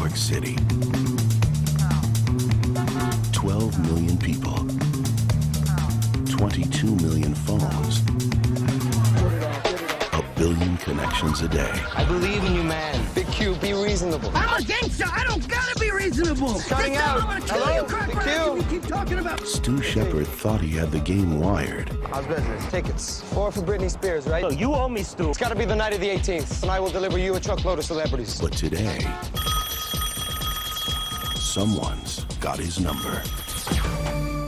York City. 12 million people. 22 million phones. A billion connections a day. I believe in you, man. Big Q, be reasonable. I'm a gangster. I don't gotta be reasonable. Cutting out. I'm gonna kill Hello? you, crack Big rats, Q? if you keep talking about. Stu Shepard thought he had the game wired. How's business? Tickets. 4 for Britney Spears, right? Look, you owe me, Stu. It's gotta be the night of the 18th, and I will deliver you a truckload of celebrities. But today, someone's got his number.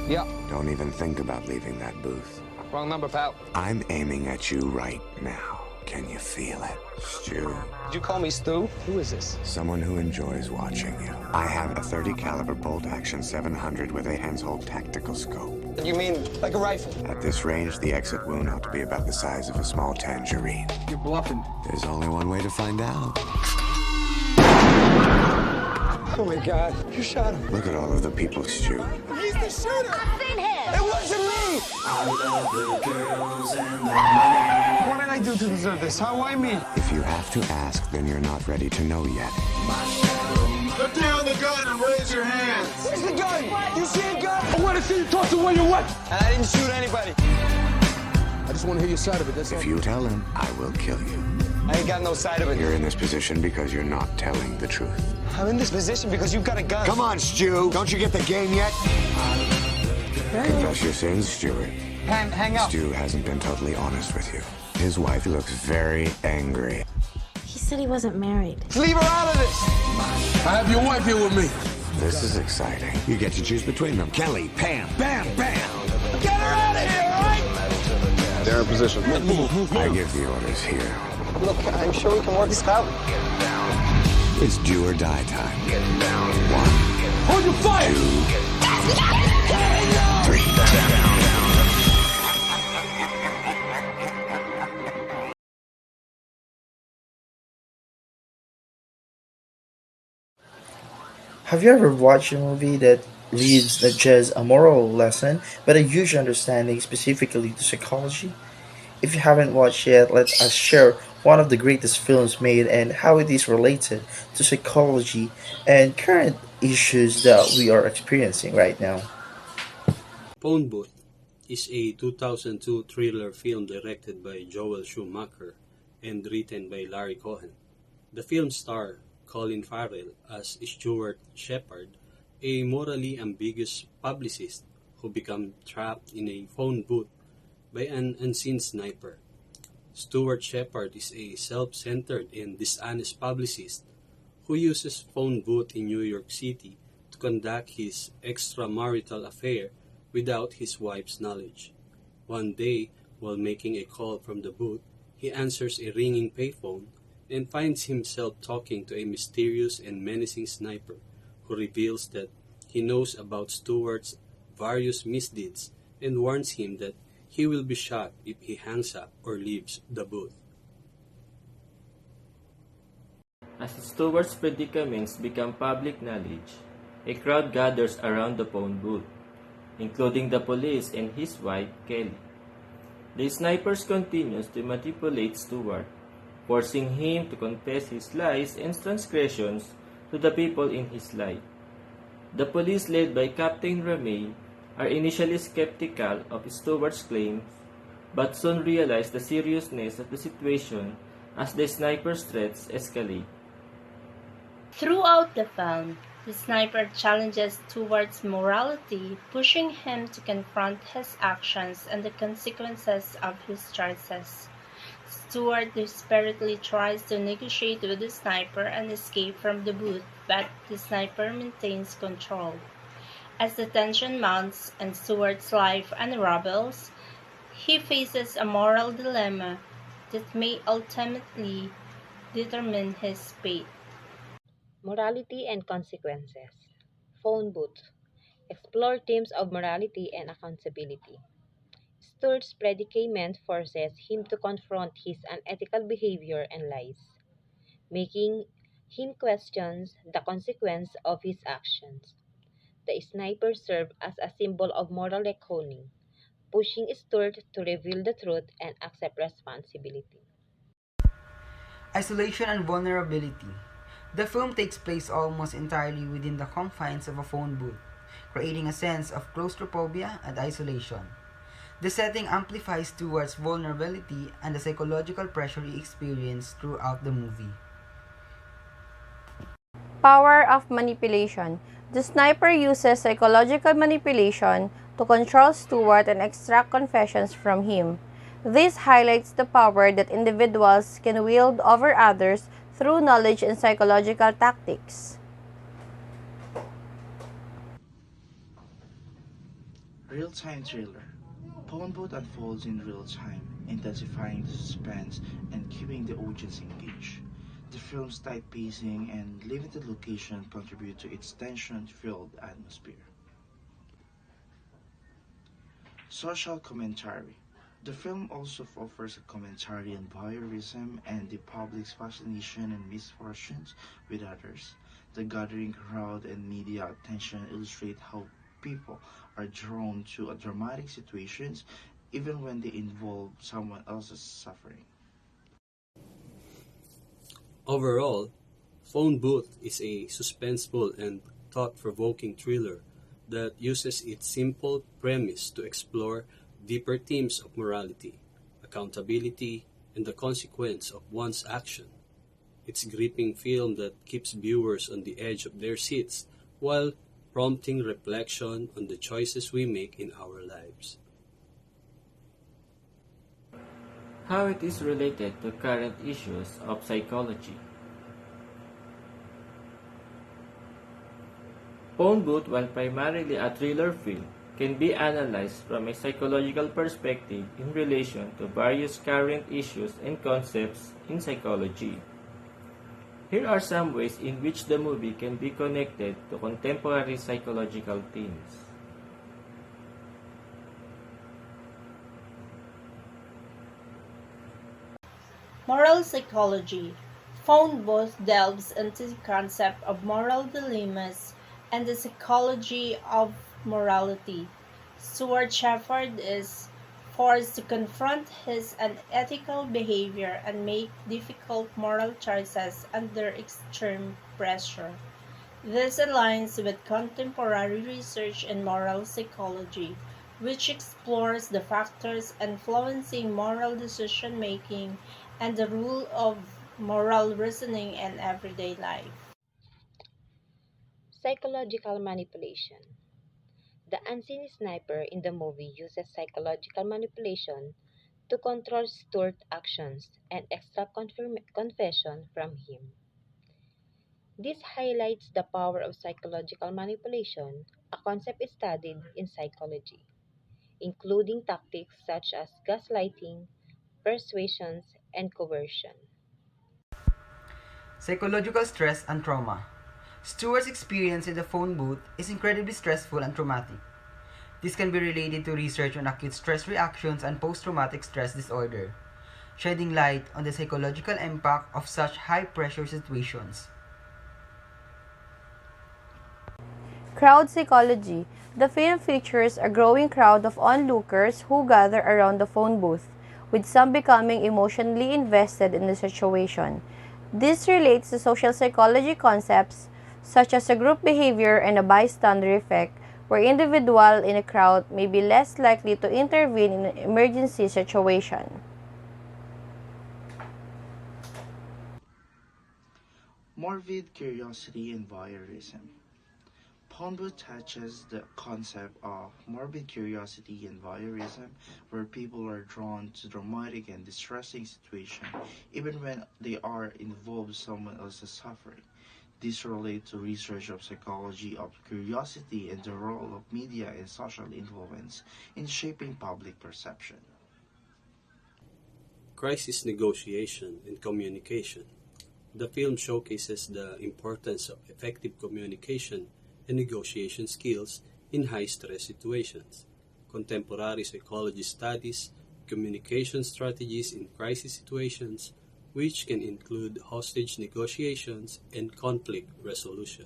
Yeah. Don't even think about leaving that booth. Wrong number, pal. I'm aiming at you right now. Can you feel it, Stu? Did you call me Stu? Who is this? Someone who enjoys watching you. I have a .30 caliber bolt action 700 with a Hensoldt tactical scope. You mean like a rifle? At this range, the exit wound ought to be about the size of a small tangerine. You're bluffing. There's only one way to find out. Oh my God, you shot him. Look at all of the people, Stu. He's the shooter. I've seen him. It wasn't me. What did I do to deserve this? Huh? Why me? If you have to ask, then you're not ready to know yet. Put down the gun and raise your hands. Where's the gun? You see a gun? I want to see you talk to one you what? And I didn't shoot anybody. I just want to hear your side of it. That's all. If you tell him, I will kill you. I ain't got no side of it. You're in this position because you're not telling the truth. I'm in this position because you got a gun. Come on, Stu. Don't you get the game yet? Confess your sins, Stuart. Hang up. Stu hasn't been totally honest with you. His wife looks very angry. He said he wasn't married. Leave her out of this. I have your wife here with me. This is exciting. You get to choose between them. Kelly, Pam, bam, bam. Get her out of here, all right? They're in position. I give the orders here. Look, I'm sure we can work this out. It's do or die time. 1, Hold your fire. 2, 3. Have you ever watched a movie that leaves not just a moral lesson, but a huge understanding specifically to psychology? If you haven't watched yet, let us share one of the greatest films made and how it is related to psychology and current issues that we are experiencing right now. Phone Booth is a 2002 thriller film directed by Joel Schumacher and written by Larry Cohen. The film stars Colin Farrell as Stuart Shepard, a morally ambiguous publicist who becomes trapped in a phone booth by an unseen sniper. Stuart Shepard is a self-centered and dishonest publicist who uses phone booth in New York City to conduct his extramarital affair without his wife's knowledge. One day, while making a call from the booth, he answers a ringing payphone and finds himself talking to a mysterious and menacing sniper who reveals that he knows about Stewart's various misdeeds and warns him that he will be shot if he hangs up or leaves the booth. As Stewart's predicaments become public knowledge, a crowd gathers around the phone booth, including the police and his wife, Kelly. The snipers continues to manipulate Stewart, forcing him to confess his lies and transgressions to the people in his life. The police, led by Captain Ramey, are initially skeptical of Stewart's claims, but soon realize the seriousness of the situation as the sniper's threats escalate. Throughout the film, the sniper challenges Stewart's morality, pushing him to confront his actions and the consequences of his choices. Stewart desperately tries to negotiate with the sniper and escape from the booth, but the sniper maintains control. As the tension mounts and Stewart's life unravels, he faces a moral dilemma that may ultimately determine his fate. Morality and consequences. Phone booth. Explore themes of morality and accountability. Stewart's predicament forces him to confront his unethical behavior and lies, making him question the consequence of his actions. The sniper served as a symbol of moral reckoning, pushing Stewart to reveal the truth and accept responsibility. Isolation and vulnerability. The film takes place almost entirely within the confines of a phone booth, creating a sense of claustrophobia and isolation. The setting amplifies Stewart's vulnerability and the psychological pressure he experienced throughout the movie. Power of manipulation. The sniper uses psychological manipulation to control Stewart and extract confessions from him. This highlights the power that individuals can wield over others through knowledge and psychological tactics. Real-time thriller. Phone booth unfolds in real time, intensifying the suspense and keeping the audience engaged. The film's tight pacing and limited location contribute to its tension-filled atmosphere. Social commentary. The film also offers a commentary on voyeurism and the public's fascination and misfortunes with others. The gathering crowd and media attention illustrate how people are drawn to dramatic situations even when they involve someone else's suffering. Overall, Phone Booth is a suspenseful and thought-provoking thriller that uses its simple premise to explore deeper themes of morality, accountability, and the consequence of one's action. It's a gripping film that keeps viewers on the edge of their seats while prompting reflection on the choices we make in our lives. How it is related to current issues of psychology. Phone Booth, while primarily a thriller film, can be analyzed from a psychological perspective in relation to various current issues and concepts in psychology. Here are some ways in which the movie can be connected to contemporary psychological themes. Moral psychology. Phone Booth delves into the concept of moral dilemmas and the psychology of morality. Stuart Shepard is forced to confront his unethical behavior and make difficult moral choices under extreme pressure. This aligns with contemporary research in moral psychology, which explores the factors influencing moral decision making and the role of moral reasoning in everyday life. Psychological manipulation. The unseen sniper in the movie uses psychological manipulation to control Stuart's actions and extract confession from him. This highlights the power of psychological manipulation, a concept studied in psychology, including tactics such as gaslighting, persuasions, and coercion. Psychological stress and trauma. Stewart's experience in the phone booth is incredibly stressful and traumatic. This can be related to research on acute stress reactions and post-traumatic stress disorder, shedding light on the psychological impact of such high-pressure situations. Crowd psychology. The film features a growing crowd of onlookers who gather around the phone booth, with some becoming emotionally invested in the situation. This relates to social psychology concepts such as a group behavior and a bystander effect, where individuals in a crowd may be less likely to intervene in an emergency situation. Morbid curiosity and voyeurism. Phone Booth touches the concept of morbid curiosity and voyeurism, where people are drawn to dramatic and distressing situations, even when they are involved someone else's suffering. This relates to research of psychology of curiosity and the role of media and social influence in shaping public perception. Crisis negotiation and communication. The film showcases the importance of effective communication and negotiation skills in high-stress situations. Contemporary psychology studies communication strategies in crisis situations, which can include hostage negotiations and conflict resolution.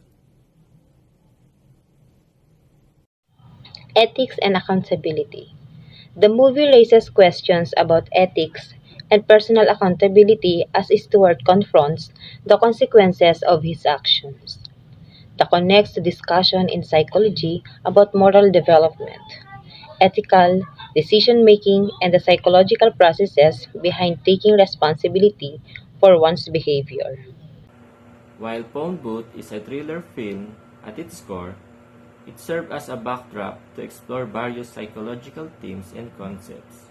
Ethics and accountability. The movie raises questions about ethics and personal accountability as Stewart confronts the consequences of his actions. The connects to discussion in psychology about moral development, ethical decision making, and the psychological processes behind taking responsibility for one's behavior. While Phone Booth is a thriller film at its core, it served as a backdrop to explore various psychological themes and concepts,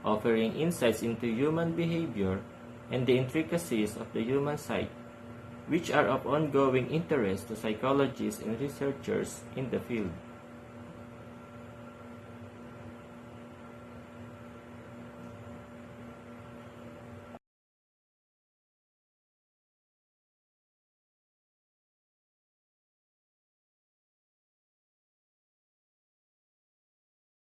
offering insights into human behavior and the intricacies of the human psyche, which are of ongoing interest to psychologists and researchers in the field.